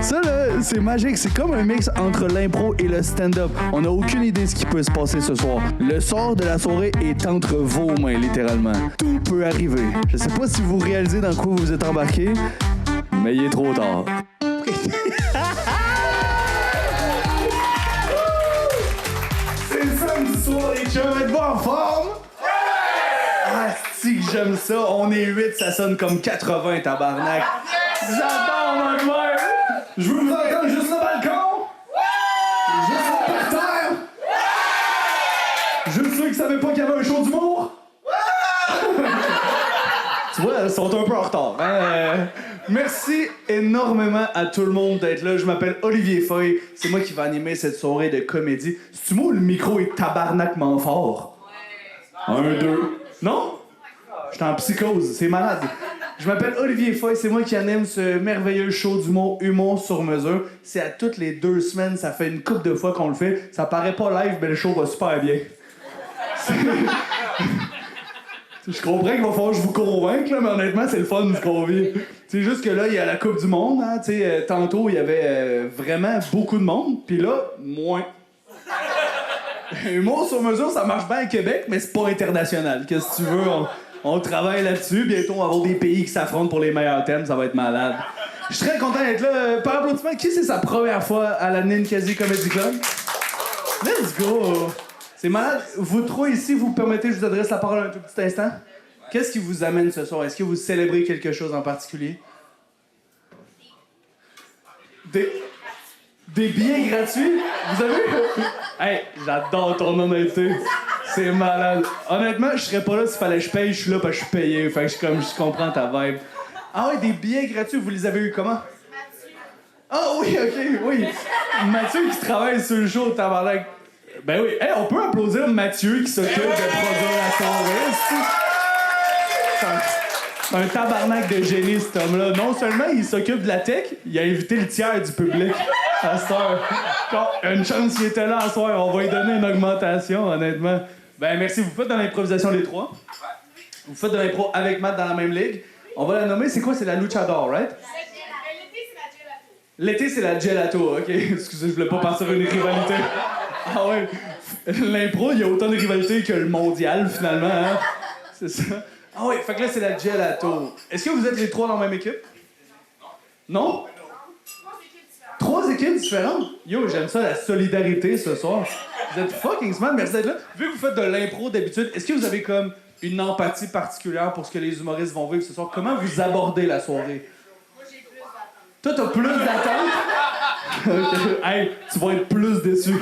Ça, là, c'est magique. C'est comme un mix entre l'impro et le stand-up. On n'a aucune idée de ce qui peut se passer ce soir. Le sort de la soirée est entre vos mains, littéralement. Tout peut arriver. Je sais pas si vous réalisez dans quoi vous êtes embarqué, mais il est trop tard. C'est samedi soir, les chums. Êtes-vous en forme? Ah, si que j'aime ça. On est 8, ça sonne comme 80, tabarnak. J'adore mon verre. Je veux vous entendre juste le balcon. Juste le parterre. Juste ceux qui savaient pas qu'il y avait un show d'humour. Tu vois, ils sont un peu en retard. Hein? Merci énormément à tout le monde d'être là. Je m'appelle Olivier Feuille. C'est moi qui vais animer cette soirée de comédie. C'est-tu moi, le micro est tabarnakement fort? 1, 2. Non? J'étais en psychose. C'est malade. Je m'appelle Olivier Foy, c'est moi qui anime ce merveilleux show d'humour Humour sur mesure. C'est à toutes les 2 semaines, ça fait une couple de fois qu'on le fait. Ça paraît pas live, mais le show va super bien. Je comprends qu'il va falloir que je vous convainque, là, mais honnêtement, c'est le fun ce qu'on vit. C'est juste que là, il y a la Coupe du Monde. Hein, tantôt, il y avait vraiment beaucoup de monde, puis là, moins. Humour sur mesure, ça marche bien à Québec, mais c'est pas international. Qu'est-ce que tu veux? On travaille là-dessus. Bientôt, on va avoir des pays qui s'affrontent pour les meilleurs thèmes. Ça va être malade. Je suis très content d'être là. Par applaudissement, qui c'est sa première fois à la Ninkasi Comedy Club? Let's go! C'est malade. Vous trois ici, vous permettez, je vous adresse la parole un tout petit instant. Qu'est-ce qui vous amène ce soir? Est-ce que vous célébrez quelque chose en particulier? Des billets gratuits? Vous avez... Hey, j'adore ton honnêteté. C'est malade. Honnêtement, je serais pas là s'il fallait que je paye. Je suis là parce que je suis payé. Fait que je comprends ta vibe. Ah ouais, des billets gratuits, vous les avez eu comment? Mathieu. Ah oui, OK, oui. Mathieu qui travaille sur le show, tabarnak. Ben oui. Hey, on peut applaudir Mathieu qui s'occupe de produire la soirée. C'est un tabarnak de génie, cet homme-là. Non seulement il s'occupe de la tech, il a invité le tiers du public à cette heure. Une chance qu'il était là à soir, on va lui donner une augmentation, honnêtement. Ben merci, vous faites de l'improvisation les trois. Vous faites de l'impro avec Matt dans la même ligue. On va la nommer, c'est quoi? C'est la Luchador, right? L'été, c'est la Gelato, OK. Excusez, je voulais pas partir une rivalité. Ah ouais. L'impro, il y a autant de rivalités que le mondial, finalement, hein? C'est ça. Ah ouais, fait que là, c'est la Gelato. Est-ce que vous êtes les trois dans la même équipe? Non? 3 équipes différentes? Yo, j'aime ça, la solidarité ce soir. Vous êtes fucking smart, merci d'être là. Vu que vous faites de l'impro d'habitude, est-ce que vous avez comme une empathie particulière pour ce que les humoristes vont vivre ce soir? Comment vous abordez la soirée? Moi, j'ai plus d'attentes. Toi, t'as plus d'attentes? Okay. Hey, tu vas être plus déçu.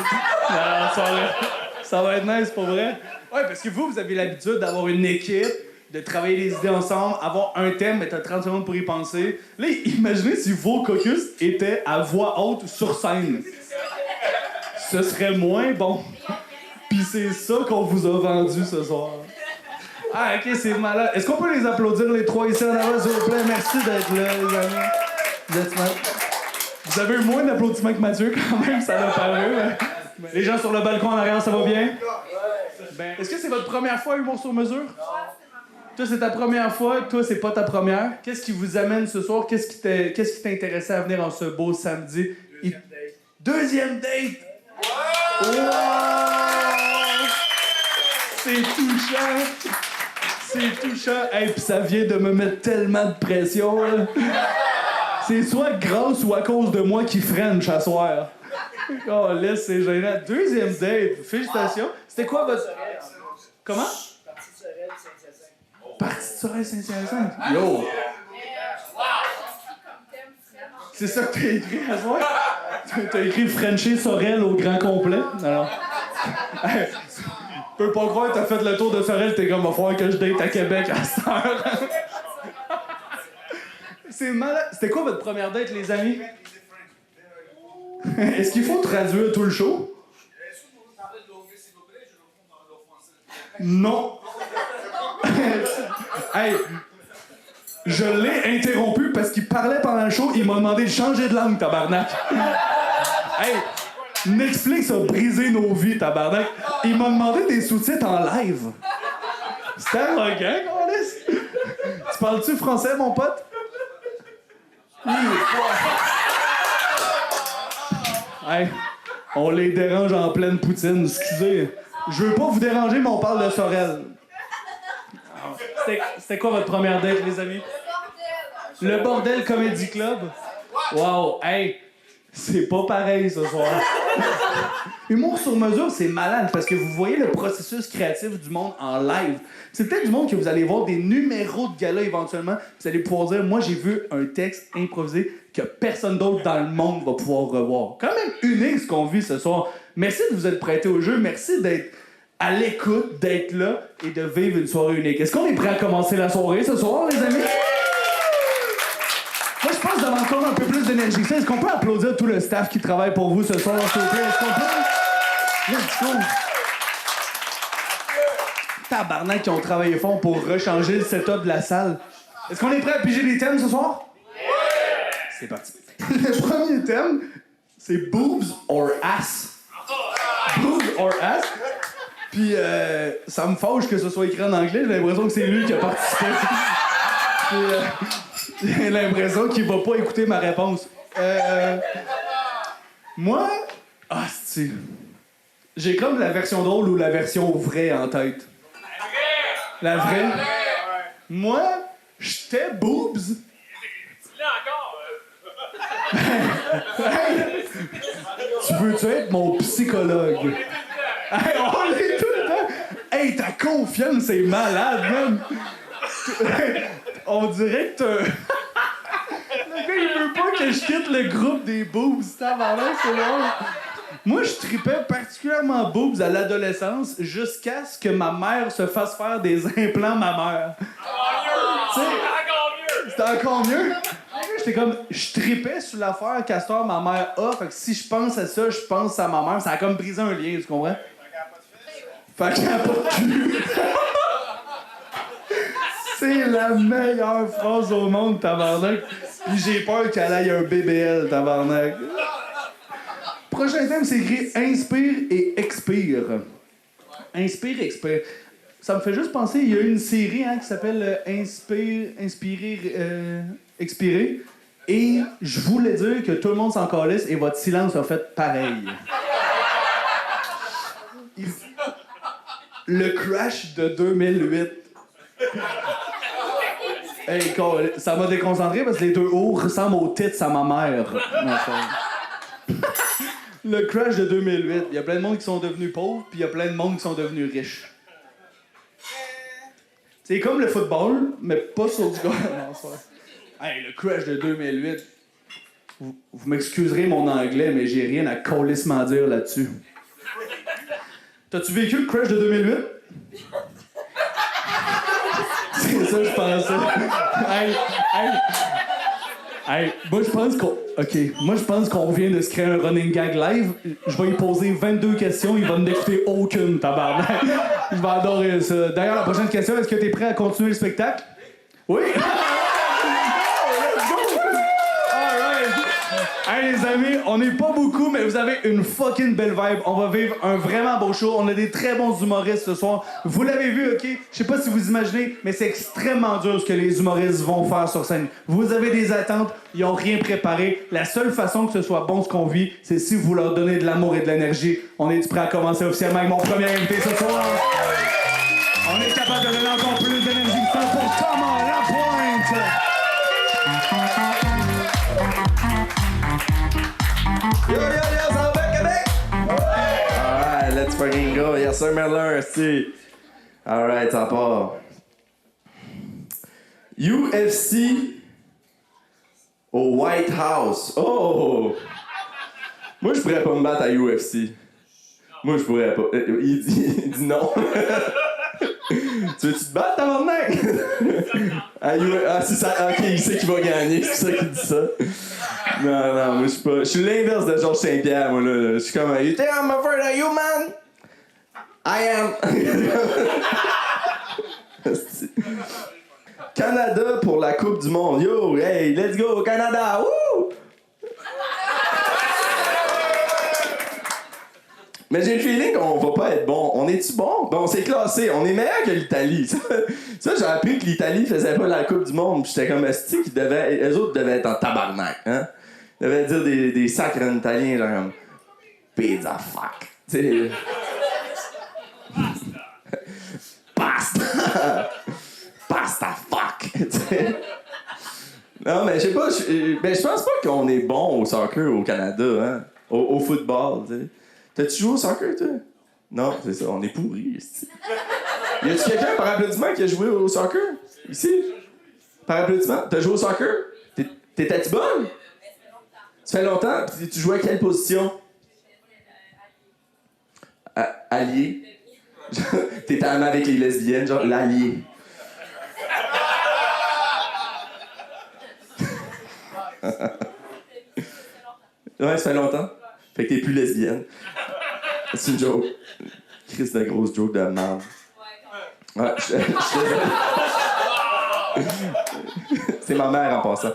Ça va être nice, pour vrai. Ouais, parce que vous avez l'habitude d'avoir une équipe, de travailler les idées ensemble, avoir un thème, mais t'as 30 secondes pour y penser. Là, imaginez si vos caucus étaient à voix haute sur scène. Ce serait moins bon. Puis c'est ça qu'on vous a vendu ce soir. Ah, OK, c'est malade. Est-ce qu'on peut les applaudir, les trois ici en avant, s'il vous plaît? Merci d'être là, les amis. Vous êtes smart. Vous avez eu moins d'applaudissements que Mathieu, quand même, ça l'a paru. Mais... Les gens sur le balcon en arrière, ça va bien? Ben, est-ce que c'est votre première fois Humour sur mesure? Toi, c'est ta première fois. Toi, c'est pas ta première. Qu'est-ce qui vous amène ce soir? Qu'est-ce qui t'intéressait à venir en ce beau samedi? Deuxième date! Wow! C'est touchant! C'est touchant! Hey, pis ça vient de me mettre tellement de pression, là. C'est soit grâce ou à cause de moi qui French à soir. Oh, laisse, c'est gênant. Deuxième date. Félicitations. C'était quoi votre... Comment? Partie de Sorel Saint-Hyacinthe. Yo! C'est ça que t'as écrit à soir? T'as écrit Frencher Sorel au grand complet? Alors. Hey, je peux pas croire que t'as fait le tour de Sorel, t'es comme, va falloir que je date à Québec à cette heure. C'est malade. C'était quoi votre première date, les amis? Est-ce qu'il faut traduire tout le show? Non. Hey, je l'ai interrompu parce qu'il parlait pendant le show, il m'a demandé de changer de langue, tabarnak. Hey, Netflix a brisé nos vies, tabarnak. Il m'a demandé des sous-titres en live. C'était arrogant, câlisse. Tu parles-tu français, mon pote? Hey, on les dérange en pleine poutine, excusez. Je veux pas vous déranger, mais on parle de Sorel. C'était quoi votre première date, les amis? Le Bordel Comedy Club? Wow, hey, c'est pas pareil ce soir. Humour sur mesure, c'est malade parce que vous voyez le processus créatif du monde en live. C'est peut-être du monde que vous allez voir des numéros de gala éventuellement. Vous allez pouvoir dire, moi j'ai vu un texte improvisé que personne d'autre dans le monde va pouvoir revoir. Quand même unique ce qu'on vit ce soir. Merci de vous être prêtés au jeu. Merci d'être à l'écoute, d'être là et de vivre une soirée unique. Est-ce qu'on est prêt à commencer la soirée ce soir, les amis? Moi, je pense d'avoir encore un peu plus d'énergie. Est-ce qu'on peut applaudir tout le staff qui travaille pour vous ce soir, s'il vous plaît? Est-ce qu'on peut? Let's go! Tabarnak qui ont travaillé fort pour rechanger le setup de la salle. Est-ce qu'on est prêt à piger les thèmes ce soir? Oui! C'est parti. Le premier thème, c'est boobs or ass. Boobs or ass. Puis ça me fâche que ce soit écrit en anglais. J'ai l'impression que c'est lui qui a participé. Puis, j'ai l'impression qu'il va pas écouter ma réponse. Moi, c'est... J'ai comme la version drôle ou la version vraie en tête. La vraie? Moi, j'étais boobs. Dis-le encore. Hey, tu veux-tu être mon psychologue? Hey, on l'est tout le temps! Hey, ta confiance, c'est malade, man! On dirait que t'as... Le gars, il veut pas que je quitte le groupe des boobs, tabarnak, c'est long. Moi, je tripais particulièrement boobs à l'adolescence jusqu'à ce que ma mère se fasse faire des implants mammaires. C'était encore mieux? J'étais comme, je tripais sur l'affaire qu'Astor, ma mère a, fait que si je pense à ça, je pense à ma mère. Ça a comme brisé un lien, tu comprends? Fait qu'elle a pas de cul. C'est la meilleure phrase au monde, tabarnak. Puis j'ai peur qu'elle aille un BBL, tabarnak. Prochain thème, c'est écrit inspire et expire. Inspire et expire. Ça me fait juste penser, il y a une série qui s'appelle Inspirer, Expirer. Et je voulais dire que tout le monde s'en calisse et votre silence a fait pareil. Le crash de 2008. Hey, ça m'a déconcentré parce que les deux hauts ressemblent aux tits à ma mère. Le crash de 2008. Il y a plein de monde qui sont devenus pauvres, puis il y a plein de monde qui sont devenus riches. C'est comme le football, mais pas sur du golf. Hey, le crash de 2008. Vous m'excuserez mon anglais, mais j'ai rien à colissement dire là-dessus. T'as-tu vécu le crash de 2008? C'est ça, je pensais. Hey, moi, je pense qu'on vient de se créer un running gag live. Je vais lui poser 22 questions, il va ne écouter aucune, tabarnak. Je vais adorer ça. D'ailleurs, la prochaine question, est-ce que t'es prêt à continuer le spectacle? Oui? Hey les amis, on n'est pas beaucoup, mais vous avez une fucking belle vibe. On va vivre un vraiment beau show. On a des très bons humoristes ce soir. Vous l'avez vu, OK? Je sais pas si vous imaginez, mais c'est extrêmement dur ce que les humoristes vont faire sur scène. Vous avez des attentes, ils ont rien préparé. La seule façon que ce soit bon ce qu'on vit, c'est si vous leur donnez de l'amour et de l'énergie. On est prêt à commencer officiellement avec mon premier invité ce soir? On est capable de donner encore plus d'énergie que ça pour Thomas Lapointe! Yo, ça va bien, Québec? Alright, let's fucking go. Yes, sir, Merlin, si. Alright, ça part. UFC au White House. Oh! Moi, je pourrais pas me battre à UFC. Moi, je pourrais pas. Il dit non. Tu veux-tu te battre, tabarnak? C'est ça. Ok, il sait qu'il va gagner, c'est ça qu'il dit ça. Non, moi, je suis pas. Je suis l'inverse de Georges Saint-Pierre, moi, là. Je suis comme. You think I'm afraid of you, man? I am. Canada pour la Coupe du Monde. Yo, hey, let's go, Canada! Woo! Mais j'ai le feeling qu'on va pas être bon. On est-tu bon? Ben, on s'est classé. On est meilleur que l'Italie. Ça, j'ai appris que l'Italie faisait pas la Coupe du Monde. Puis j'étais comme esti qu'ils devaient. Eux autres devaient être en tabarnak, hein? Ils devaient dire des sacres en italien, genre comme Pizza fuck. Tu sais. Pasta! Pasta fuck! Tu sais. Non, mais je sais pas, je pense pas qu'on est bon au soccer au Canada, hein? Au football, tu sais. T'as-tu joué au soccer, toi? Non, c'est ça, on est pourris, ici. Y a-tu quelqu'un par applaudissement qui a joué au soccer? Ici? Par applaudissement? T'as joué au soccer? T'étais-tu bonne? Ça fait longtemps? Puis tu jouais à quelle position? Allié. T'étais amie avec les lesbiennes, genre l'allié. Ouais, ça fait longtemps. Fait que t'es plus lesbienne. C'est une joke. Chris de grosse joke de merde. Ouais, je suis désolé. C'est ma mère en passant.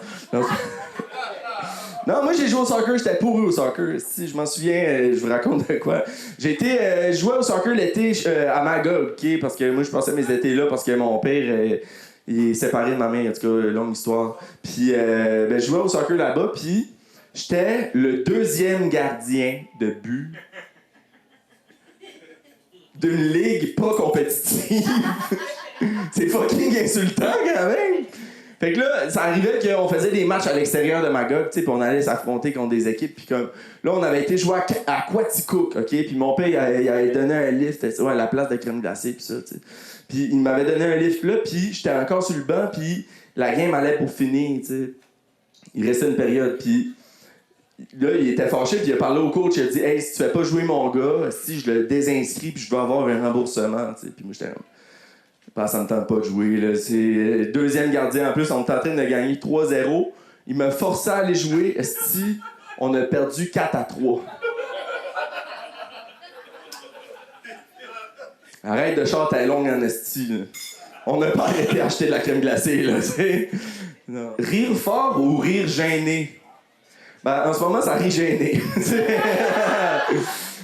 Non, moi j'ai joué au soccer, j'étais pourri au soccer. Si je m'en souviens, je vous raconte de quoi. J'ai été jouer au soccer l'été à Magog, ok? Parce que moi je passais mes étés là parce que mon père il est séparé de ma mère, en tout cas, longue histoire. Puis je jouais au soccer là-bas, puis j'étais le deuxième gardien de but d'une ligue pas compétitive. C'est fucking insultant quand même. Fait que là, ça arrivait qu'on faisait des matchs à l'extérieur de Magog, tu sais, puis on allait s'affronter contre des équipes, puis comme là, on avait été jouer à Quaticook, ok, puis mon père il avait donné un lift, ouais, à la place de crème glacée, puis ça, tu sais. Puis il m'avait donné un lift là, puis j'étais encore sur le banc, puis la game allait pour finir, tu sais. Il restait une période, puis là, il était fâché, puis il a parlé au coach, il a dit « Hey, si tu fais pas jouer mon gars, si je le désinscris, puis je dois avoir un remboursement, tu sais. » Puis moi, j'étais comme... Ça me tente pas de jouer, là. C'est deuxième gardien en plus, on était en train de gagner 3-0. Il m'a forcé à aller jouer. Esti, on a perdu 4-3. Arrête de chanter longue en esti, là. On n'a pas arrêté d'acheter de la crème glacée, là, t'sais. Non. Rire fort ou rire gêné? Ben, en ce moment, ça rit gêné.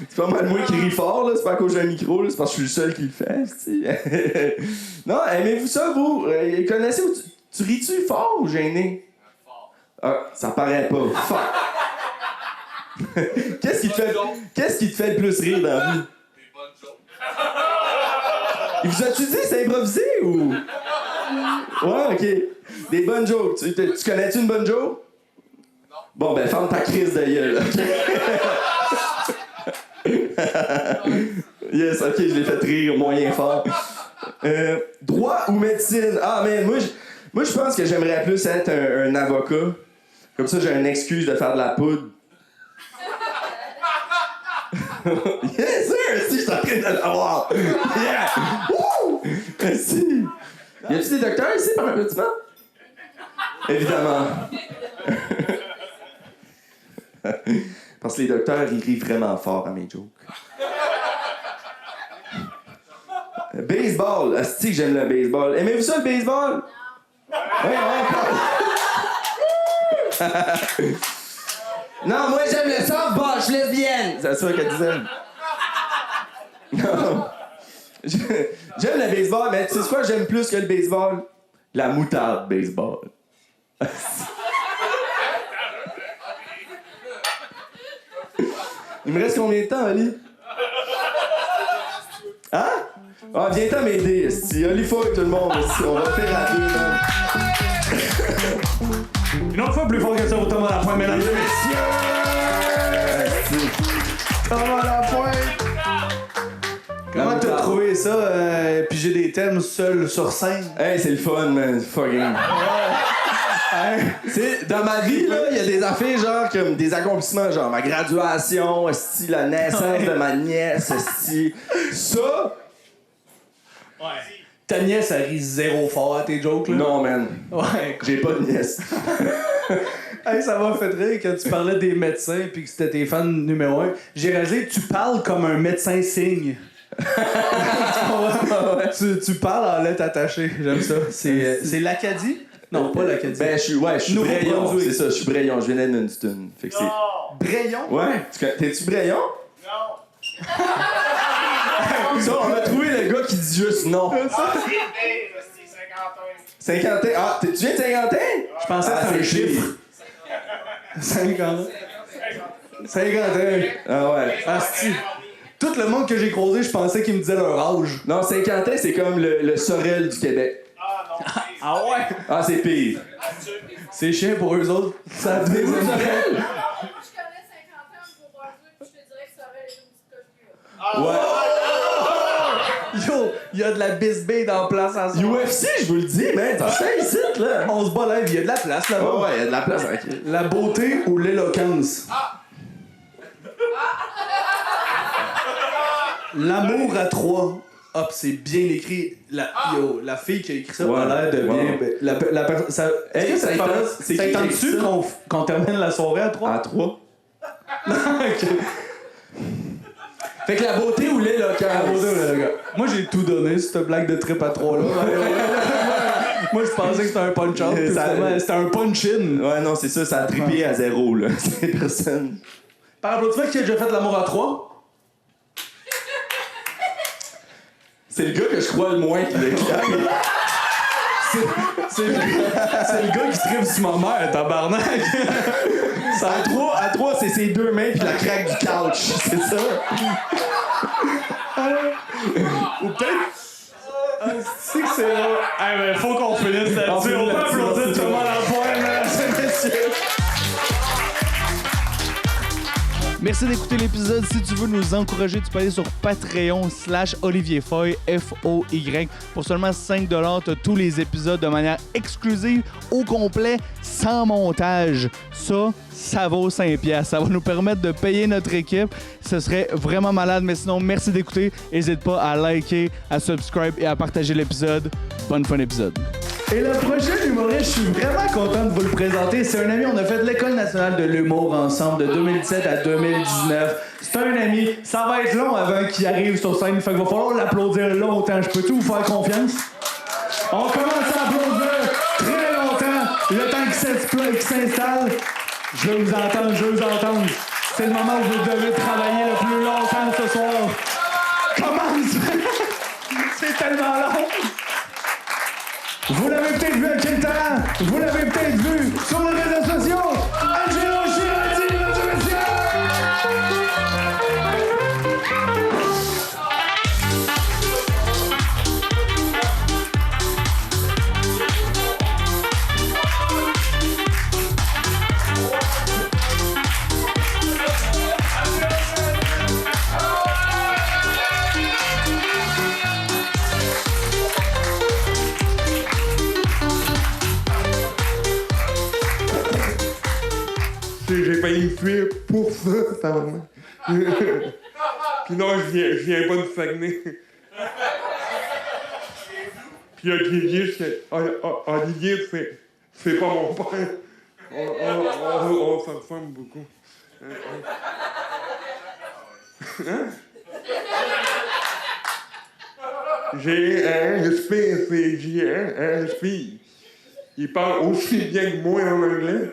C'est pas mal moi qui ris fort, là. C'est pas à cause d'un micro, là. C'est parce que je suis le seul qui le fait, t'sais. Non, aimez-vous ça, vous? Connaissez-vous... Tu ris-tu fort ou gêné? Fort. Ah, ça paraît pas. Fuck. Qu'est-ce qui te fait le plus rire dans la vie? Des bonnes jokes. Il vous a-tu dit c'est improvisé ou? Ouais, ok. Des bonnes jokes. Tu connais-tu une bonne joke? Non. Bon, ben, ferme ta crise de gueule, ok? Yes, ok, je l'ai fait rire moyen fort. Droit ou médecine? Ah, mais moi, je pense que j'aimerais plus être un avocat. Comme ça, j'ai une excuse de faire de la poudre. Yes, sir! Si, je suis en train de l'avoir! Yeah! Woo! Merci! Y a-tu des docteurs ici par applaudissement? Évidemment. Parce que les docteurs, ils rient vraiment fort à mes jokes. Baseball. Asti que j'aime le baseball. Aimez-vous ça, le baseball? Ouais. Non, moi, j'aime le softball. Je suis lesbienne. C'est ça qu'elle disait. Non. J'aime le baseball, mais tu sais quoi j'aime plus que le baseball? La moutarde baseball. Il me reste combien de temps, Ali? Hein? Ah, viens-t'en m'aider, esti. Ali, faut avec tout le monde, esti. On va le faire à deux, là. Une autre fois plus fort que ça, vous tombe à la pointe, mesdames et messieurs! Esti. Tombe à la pointe! Comment t'as trouvé ça, piger des thèmes seul sur scène? Hey, c'est le fun, man. Fucking. C'est dans ma vie, là, il y a des affaires genre comme des accomplissements, genre ma graduation, esti, la naissance de ma nièce, esti. Ça, Ouais. Ta nièce, elle rit zéro fort à tes jokes, là? non, man. Ouais. J'ai pas de nièce. Hey, ça m'a fait rire quand tu parlais des médecins puis que c'était tes fans numéro 1. J'ai réalisé que tu parles comme un médecin signe. tu parles en lettres attachées. J'aime ça. C'est l'Acadie? Non, pas l'Acadie. Ben, je suis Brayon, c'est ça, je suis Brayon, je viens d'Edmundston. Fait que c'est... Non. Brayon? Ouais, t'es-tu Brayon? Non. Ça, on a trouvé le gars qui dit juste non. Ah, c'est 50 ans. 50 ans. Ah, tu viens de 50 ans? Je pensais que c'était un chiffre. 50 ans. 50 ans. Ah ouais. Asti. Tout le monde que j'ai croisé, je pensais qu'ils me disaient leur âge. Non, 50 ans, c'est comme le Sorel du Québec. Ah ouais? Ah, c'est pire. C'est chiant pour eux autres. Ça a des Moi, je connais 50 ans pour Brunswick, puis je te dirais que ça aurait une petite coche plus haute. Ouais. Yo, il y a de la bisbée dans la place à ça. UFC, je vous le dis, man, t'en fais ici, là. On se bat là, il y a de la place là-bas. Ah ouais, il y a de la place, ok. La beauté ou l'éloquence? L'amour à trois. Hop, c'est bien écrit. La fille qui a écrit ça a l'air de bien. Ouais. Ça, est-ce que ça c'est qui qui a écrit tente-tu ça? qu'on termine la soirée à trois? À 3. Ok. Fait que la beauté ou Ah, l'éloquence? bon, le gars. Moi, j'ai tout donné, cette blague de trip à trois là. Moi, je pensais que c'était un punch-out. puis Ça- finalement, c'était un punch-in. Ouais, non, c'est ça, ça a trippé à 0, là. C'est personne. Par applaudissement, qui a déjà fait l'amour à trois? C'est le gars que je crois le moins qui déclare. C'est le gars qui tripe sur ma mère, tabarnak. À 3, c'est ses deux mains puis la craque du couch. C'est ça. Ou peut-être. C'est que c'est là. Hey, mais faut qu'on finisse là-dessus. On peut applaudir tout le monde à la pointe, mesdames et messieurs. Merci d'écouter l'épisode. Si tu veux nous encourager, tu peux aller sur Patreon/Olivier Foy, F-O-Y. Pour seulement 5$, tu as tous les épisodes de manière exclusive, au complet, sans montage. Ça vaut 5$. Ça va nous permettre de payer notre équipe. Ce serait vraiment malade. Mais sinon, merci d'écouter. N'hésite pas à liker, à subscribe et à partager l'épisode. Bonne fin d'épisode. Et le prochain humoriste, je suis vraiment content de vous le présenter. C'est un ami, on a fait de l'École nationale de l'humour ensemble de 2017 à 2019. C'est un ami, ça va être long avant qu'il arrive sur scène, fait qu'il va falloir l'applaudir longtemps. Je peux-tu vous faire confiance? On commence à applaudir très longtemps, le temps qu'il s'installe. Je veux vous entendre. C'est le moment où vous devez travailler le plus longtemps ce soir. Commence! C'est tellement long! Vous l'avez peut-être vu à Quel Talent, vous l'avez peut-être vu sur les réseaux sociaux. Angelo Girardi, mesdames et messieurs! J'ai failli me fuir pour ça, tabarnak. Puis non, je viens pas de Saguenay. Puis Olivier, c'est pas mon père. On s'en ressemble beaucoup. Hein? J'ai un fille. Il parle aussi bien que moi en anglais.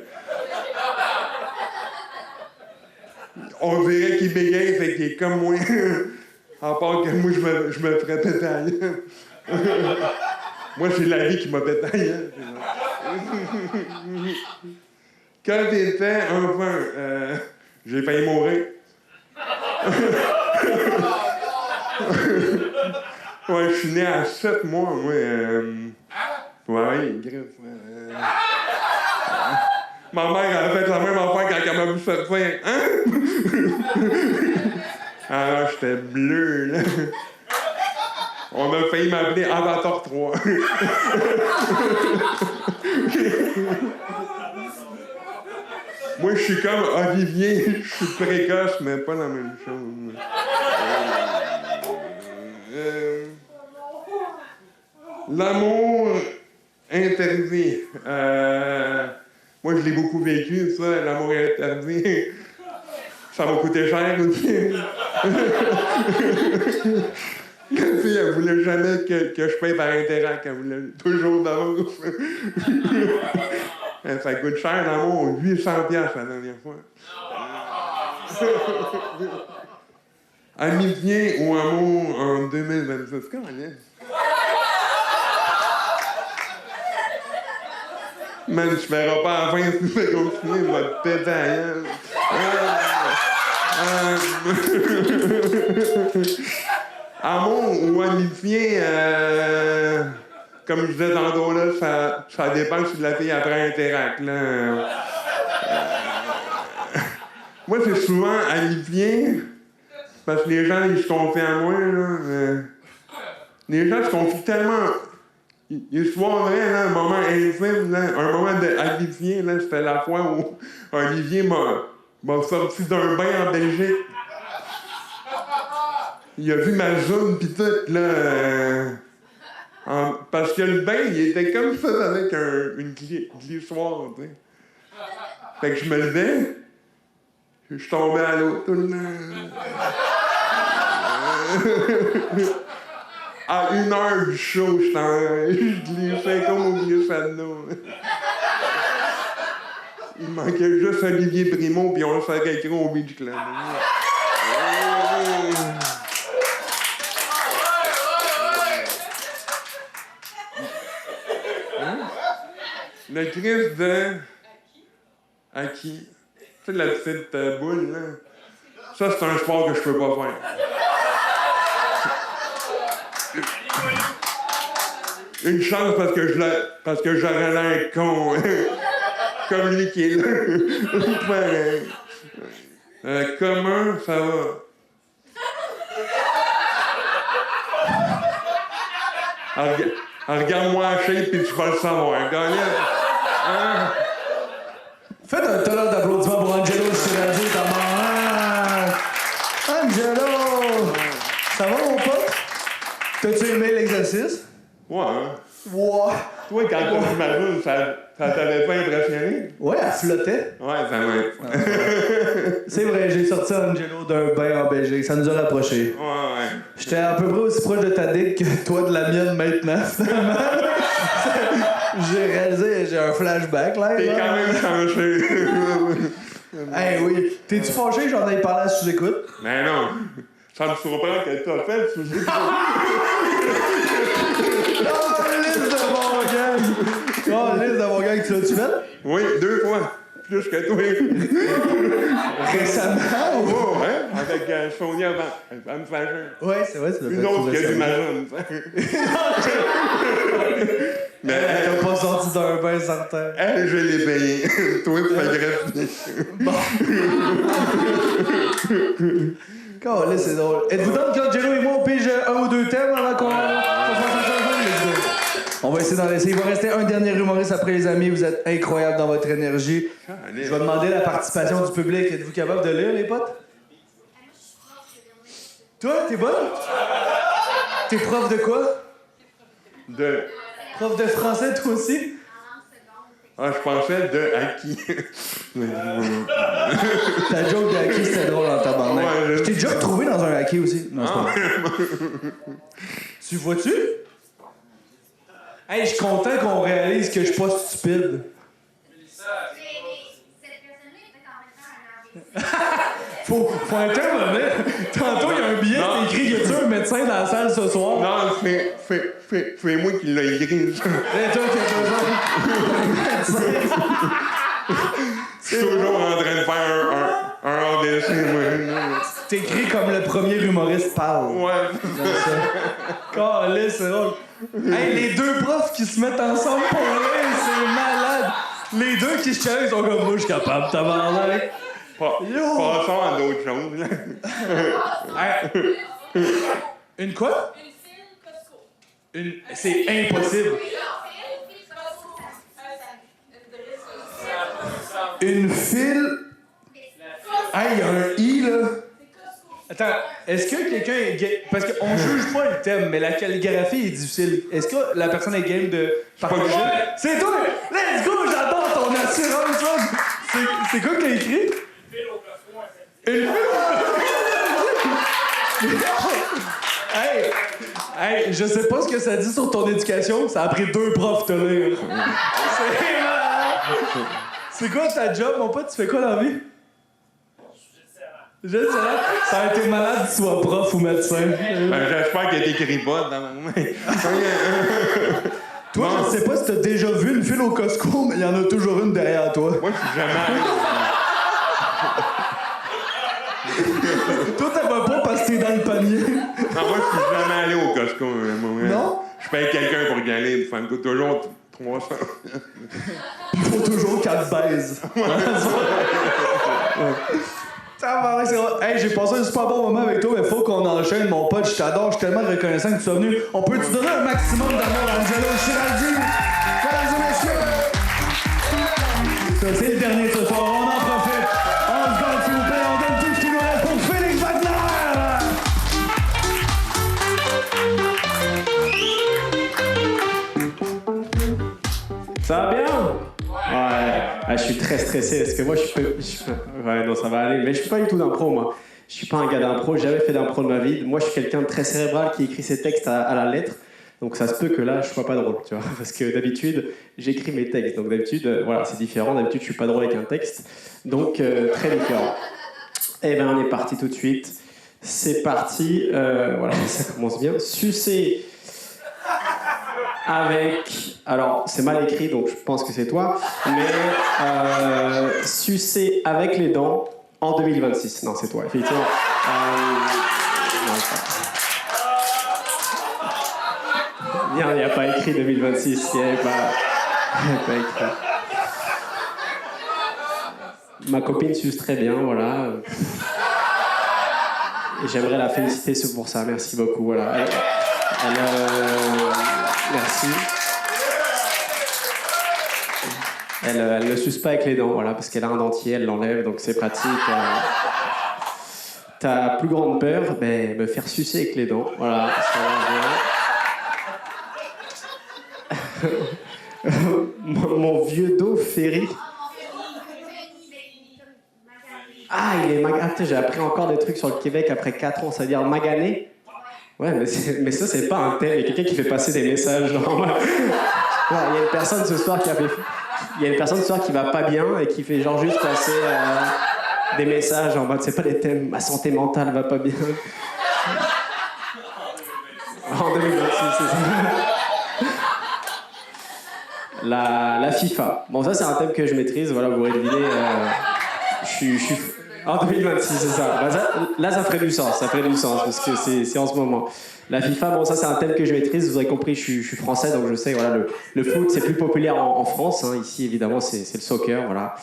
On dirait qu'il bégaye, fait qu'il est comme moi. À part que moi, je me ferais péter à la gueule. Moi, c'est la vie qui m'a pété à la gueule. Quand j'étais enfant, j'ai failli mourir. Ouais, je suis né à 7 mois, moi. Ouais, grave. Ma mère a fait la même affaire quand elle m'a vu faire faim. Hein? Alors, j'étais bleu, là. On a failli m'appeler Avatar 3. Moi, je suis comme Olivier. Je suis précoce, mais pas la même chose. L'amour interdit. Moi, je l'ai beaucoup vécu, ça, l'amour interdit. Ça m'a coûté cher aussi. La fille, elle voulait jamais que je paye par intérêt, qu'elle voulait toujours d'avance. Ça coûte cher, l'amour, 800$ la dernière fois. Amitié ou amour en 2026, comment est? Man, tu verras pas à la fin si tu fais continuer, il va te péter à la gueule. Amour ou amitié, comme je disais tantôt, là, ça dépend si la fille après interact. Là. Moi, c'est souvent amitié, parce que les gens, ils se confient à moi. Là, les gens se confient tellement. Il se voit vrai, là, un moment infime, là, un moment d'amitié, là, c'était la fois où Olivier m'a sorti d'un bain en Belgique. Il a vu ma zone pis tout, là. Parce que le bain, il était comme ça avec une glissoire, tu sais. Fait que je me levais, je tombais à l'eau tout le temps. À 1 heure du show, je glissais comme au glissade-d'eau. Il manquait juste Olivier Primo, puis on le ferait quelqu'un au Beach Club. Le Christ de... À qui? Tu sais, la petite boule, là. Ça, c'est un sport que je peux pas faire. Une chance parce que j'aurais l'air con. Comme lui qui est là. Comment ça va? Regarde-moi la shape puis tu vas le savoir. Hein? Faites un tonnerre d'applaudissements pour Angelo sur Radio Tabarnak. Angelo! Ça va, mon pote? T'as-tu aimé l'exercice? Ouais. Ouais. Toi, quand t'as vu ma joue, ça t'avait pas impressionné? Ouais, elle flottait. Ouais, ça m'a... C'est vrai, j'ai sorti Angelo d'un bain en Belgique. Ça nous a rapprochés. Ouais. J'étais à peu près aussi proche de ta dick que toi de la mienne maintenant, finalement. J'ai réalisé, j'ai un flashback, là. T'es quand même changé. Hey, oui. T'es-tu fâché que j'en ai parlé à sous-écoute? Mais non. Ça me surprend que t'as fait sous-écoute. Oh, liste de mon gang! Oh, liste de mon gang, tu l'as-tu fait? Oui, 2 fois. Plus que toi. Récemment? Ou... Oh, hein? Avec Sonia Van Fashion. Ouais, c'est vrai, tu l'as fait. Une autre qui a du marin. Mais elle t'a pas sorti d'un bain certain. Elle, je l'ai payée. Toi, tu fais greffer. Bon. Là, c'est drôle. Êtes-vous dans qu'Angelo et moi, on pige 1 ou 2 thèmes avant qu'on fasse un changement? On va essayer d'en laisser. Il va rester un dernier humoriste après, les amis. Vous êtes incroyables dans votre énergie. Je vais demander la participation du public. Êtes-vous capable de lire, les potes? Toi, t'es bonne? T'es prof de quoi? Prof de français, toi aussi? Ah, je pensais de acquis. Ta joke de hockey, c'était drôle en tabarnak. Ouais, je t'ai déjà retrouvé dans un hockey aussi. Non, c'est pas vrai. Tu vois-tu? Hey, je suis content qu'on réalise que je suis pas stupide. Faut un thermomètre. Tantôt, il y a un billet, c'est écrit, y a-tu un médecin dans la salle ce soir? Non, c'est moi qui l'ai écrit. Et toi, qui as besoin d'un médecin. Je suis toujours en train de faire un ADC, moi. T'écris comme le premier humoriste parle. Ouais. Calais, c'est drôle. Hey, les 2 profs qui se mettent ensemble pour rire, c'est malade. Les 2 qui se challengent sont comme moi, je suis capable, tabarnak. Passons à d'autres choses, là. Une quoi? Une file Costco. C'est impossible. Une file... Hey, il y a un I, là. Attends, est-ce que quelqu'un est game... Parce qu'on juge pas le thème, mais la calligraphie est difficile. Est-ce que la personne est game de partager? C'est toi! Let's go! J'adore ton assurance, là! C'est quoi que t'as écrit? Une file Hey, je sais pas ce que ça dit sur ton éducation, ça a pris 2 profs de te lire. C'est malade! C'est quoi ta job, mon pote? Tu fais quoi dans la vie? Je sais pas. Ça a été malade que tu sois prof ou médecin. J'espère que t'écris pas dans ma main. Toi, je sais pas si t'as déjà vu une file au Costco, mais il y en a toujours une derrière toi. Moi, je suis jamais allé. Toi, t'as pas parce que t'es dans le panier. Non, moi, je suis jamais allé au Costco. Non? Je paye quelqu'un pour y aller, ça me coûte toujours 300. Il faut toujours qu'elle baise. Hey, j'ai passé un super bon moment avec toi, mais faut qu'on enchaîne, mon pote. Je t'adore, je suis tellement reconnaissant que tu sois venu. On peut te donner un maximum d'amour à Angelo Chiraldi? Mesdames et messieurs! Ça, c'est le dernier ce soir, on en profite. On se donne, s'il vous plaît, on donne tout ce qu'il nous reste pour Félix Wagner! Ça va bien? Ouais. Ah, je suis très stressé parce que moi ouais, non, ça va aller. Mais je suis pas du tout d'impro, moi. Je suis pas un gars d'impro, j'ai jamais fait d'impro de ma vie. Moi, je suis quelqu'un de très cérébral qui écrit ses textes à la lettre. Donc ça se peut que là, je sois pas drôle, tu vois. Parce que d'habitude, j'écris mes textes. Donc d'habitude, voilà, c'est différent. D'habitude, je suis pas drôle avec un texte. Donc, très différent. Eh ben, on est parti tout de suite. C'est parti. Voilà, ça commence bien. Sucer avec... Alors, c'est mal écrit, donc je pense que c'est toi. Mais sucer avec les dents en 2026. Non, c'est toi, effectivement. Non, il n'y a pas écrit 2026. Il n'y a pas écrit. Ma copine suce très bien, voilà. Et j'aimerais la féliciter pour ça. Merci beaucoup, voilà. Merci. Elle ne suce pas avec les dents, voilà, parce qu'elle a un dentier, elle l'enlève, donc c'est pratique. Ta plus grande peur, ben, me faire sucer avec les dents, voilà, ça va bien. Mon vieux dos Ferry. Ah, il est magané. J'ai appris encore des trucs sur le Québec après 4 ans, ça veut dire magané. Ouais, mais ça, c'est pas un thème. Il y a quelqu'un qui fait passer des messages. Genre, il y a une personne ce soir qui va pas bien et qui fait genre juste passer des messages en mode c'est pas des thèmes, ma santé mentale va pas bien. En 2026, c'est ça. La FIFA. Bon, ça, c'est un thème que je maîtrise. Voilà, vous aurez deviné. Je suis en 2026, c'est ça. Bah, là, ça ferait du sens. Ça ferait du sens parce que c'est en ce moment. La FIFA, bon, ça, c'est un thème que je maîtrise. Vous aurez compris, je suis français, donc je sais, voilà, le foot, c'est plus populaire en France. Hein. Ici, évidemment, c'est le soccer, voilà.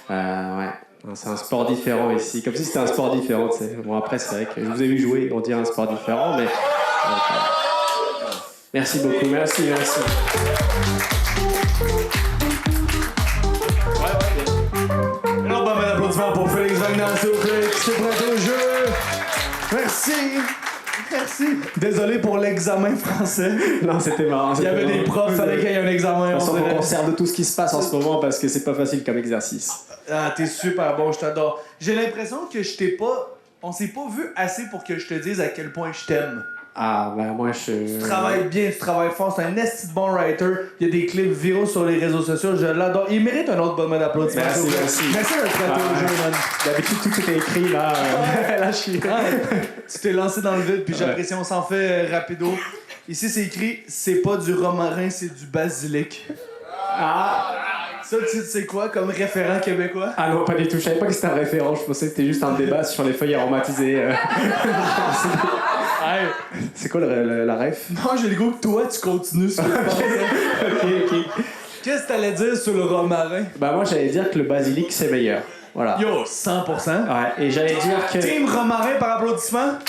Ouais. C'est un sport différent ici. Comme si c'était un sport différent, tu sais. Bon, après, c'est vrai que je vous ai vu jouer, on dirait un sport différent, mais... Merci beaucoup, merci. Alors, ben, un applaudissement pour Félix Wagner, s'il vous plaît, qui s'est prêté au jeu. Merci. Désolé pour l'examen français. Non, c'était marrant. Il y avait des profs, fallait qu'il y ait un examen. On s'en conserve de tout ce qui se passe en ce moment parce que c'est pas facile comme exercice. Ah, t'es super bon, je t'adore. J'ai l'impression que je t'ai pas... On s'est pas vu assez pour que je te dise à quel point je t'aime. Ah, ben moi, Tu travailles bien, tu travailles fort, c'est un esti de bon writer. Il y a des clips viraux sur les réseaux sociaux, je l'adore. Il mérite un autre bon moment d'applaudissement. Merci. Merci d'être prêté au jeu, man. D'habitude, tout était écrit, là. Là, je suis... Tu t'es lancé dans le vide, puis j'apprécie, on s'en fait rapido. Ici, c'est écrit, c'est pas du romarin, c'est du basilic. Ah! Ça, tu sais quoi, comme référent québécois? Ah non, pas du tout. Je savais pas que c'était un référent. Je pensais que c'était juste un débat sur les feuilles aromatisées. C'est quoi la ref? Non, j'ai le goût que toi, tu continues sur le Ok. Qu'est-ce que t'allais dire sur le romarin? Bah moi, j'allais dire que le basilic, c'est meilleur. Voilà. Yo, 100%. Ouais, et j'allais dire que... Team romarin par applaudissement.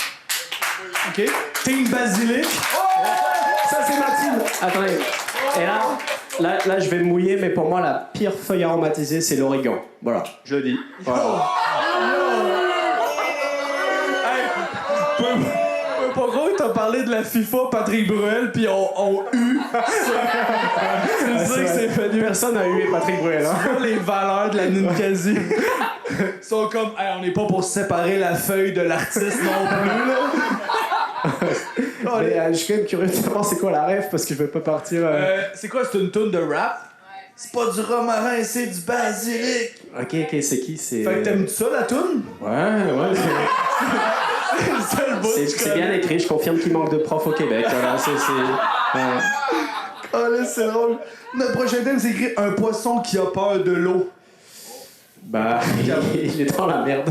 OK. Team basilic. Ça, c'est ma team. Attendez. Et là, je vais me mouiller, mais pour moi, la pire feuille aromatisée, c'est l'origan. Voilà, je le dis. Voilà. Pourquoi t'as parlé de la FIFA, Patrick Bruel, pis on eu? C'est ça que c'est fait. Personne n'a hué Patrick Bruel. Hein? Les valeurs de la Ninkasi sont comme, hey, on n'est pas pour séparer la feuille de l'artiste non plus, là. Mais je suis quand même curieux de savoir c'est quoi la ref parce que je veux pas partir. C'est quoi, c'est une tune de rap? C'est pas du romarin, c'est du basilic. Ok, c'est qui? C'est... Fait que t'aimes ça, la tune? Ouais, C'est le seul bout que c'est bien écrit, je confirme qu'il manque de profs au Québec. Voilà, Oh là, c'est drôle. Notre prochain thème, c'est écrit un poisson qui a peur de l'eau. Bah, il est dans la merde.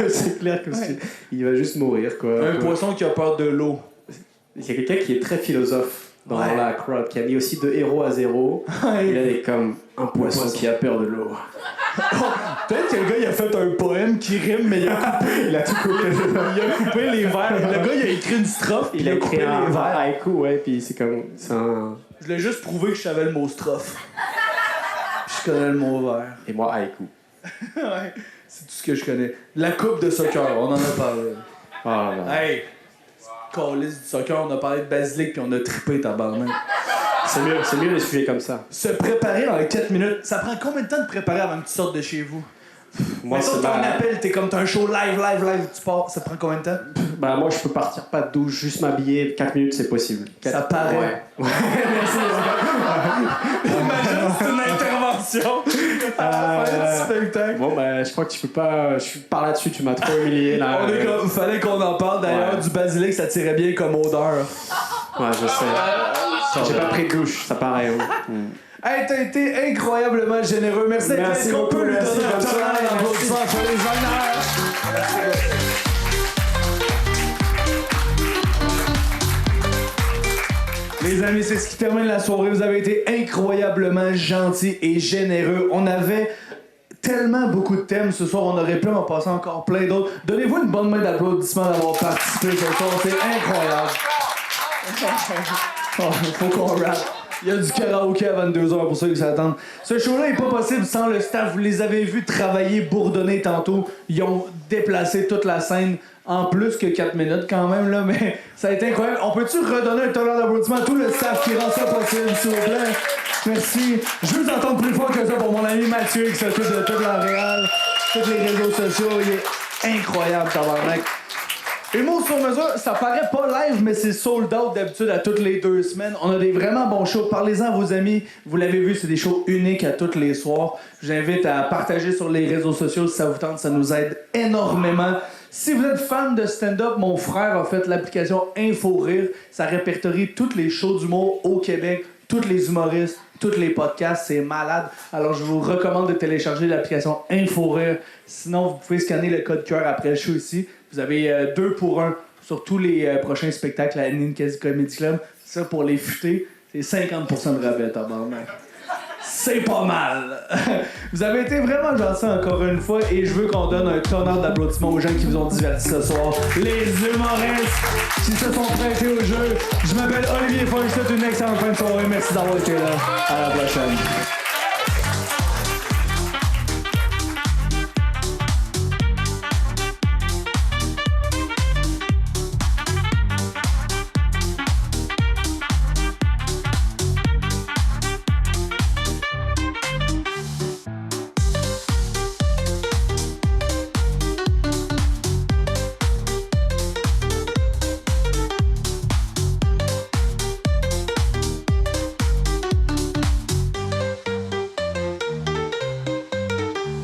C'est clair que il va juste mourir, quoi. Un poisson qui a peur de l'eau. Il y a quelqu'un qui est très philosophe dans Ouais. la crowd, qui a mis aussi de héros à zéro. Il est comme un poisson qui a peur de l'eau. Peut-être que le gars, il a fait un poème qui rime, mais il a tout coupé. Il a coupé les vers. Le gars, il a écrit une strophe, puis Il a coupé écrit les un vers. haïku, ouais, puis c'est comme... C'est un... Je voulais juste prouver que je savais le mot strophe. Puis je connais le mot vers. Et moi, haïku. Ouais, c'est tout ce que je connais. La coupe de soccer, on en a parlé. Ah, là. Hey! Calice du soccer, on a parlé de basilic puis on a trippé tabarnak. C'est mieux les sujets comme ça. Se préparer dans les 4 minutes, ça prend combien de temps de préparer avant que tu sortes de chez vous? Moi, Mettons, c'est t'as un ma- appel, t'es comme t'as un show live, tu pars, ça te prend combien de temps? Bah, moi, je peux partir pas de douche, juste m'habiller. 4 minutes, c'est possible. Ça paraît. Ouais. Merci. Imagine, c'est une intervention à la fin du spectacle. Bon, bah, je crois que tu peux pas... Par là-dessus, tu m'as trop humilié, là. On est comme, fallait qu'on en parle d'ailleurs, Ouais. du basilic, ça tirait bien comme odeur. Ouais, je sais. J'ai pas pris de douche, ça paraît. Hein. Hey, t'as été incroyablement généreux. Merci d'être Merci là. Est-ce qu'on peut beaucoup, lui merci, donner un bonne tonnerre soirée, d'applaudissements pour les honneurs? Les amis, c'est ce qui termine la soirée. Vous avez été incroyablement gentils et généreux. On avait tellement beaucoup de thèmes ce soir, on aurait pu en passer encore plein d'autres. Donnez-vous une bonne main d'applaudissements d'avoir participé ce soir, c'est incroyable. Oh, faut qu'on rappe. Il y a du karaoké à 22h pour ceux qui s'attendent. Ce show-là n'est pas possible sans le staff. Vous les avez vus travailler, bourdonner tantôt. Ils ont déplacé toute la scène en plus que 4 minutes quand même, là, mais ça a été incroyable. On peut-tu redonner un tonnerre d'applaudissements à tout le staff qui rend ça possible, s'il vous plaît? Merci. Je veux entendre plus fort que ça pour mon ami Mathieu qui s'occupe de toute la réal, tous les réseaux sociaux. Il est incroyable, tabarnak. Humour sur mesure, ça paraît pas live, mais c'est sold out d'habitude à toutes les 2 semaines. On a des vraiment bons shows. Parlez-en à vos amis. Vous l'avez vu, c'est des shows uniques à tous les soirs. Je vous invite à partager sur les réseaux sociaux si ça vous tente. Ça nous aide énormément. Si vous êtes fan de stand-up, mon frère a fait l'application InfoRire. Ça répertorie tous les shows d'humour au Québec, tous les humoristes, tous les podcasts. C'est malade. Alors, je vous recommande de télécharger l'application InfoRire. Sinon, vous pouvez scanner le code cœur après le show ici. Vous avez 2 pour 1 sur tous les prochains spectacles à Ninkasi Comedy Club. Ça, pour les futés, c'est 50% de rabais, tabarnak. C'est pas mal. Vous avez été vraiment gentils encore une fois et je veux qu'on donne un tonnerre d'applaudissements aux gens qui vous ont divertis ce soir. Les humoristes qui se sont prêtés au jeu. Je m'appelle Olivier Foy, je vous souhaite une excellente fin de soirée. Merci d'avoir été là. À la prochaine.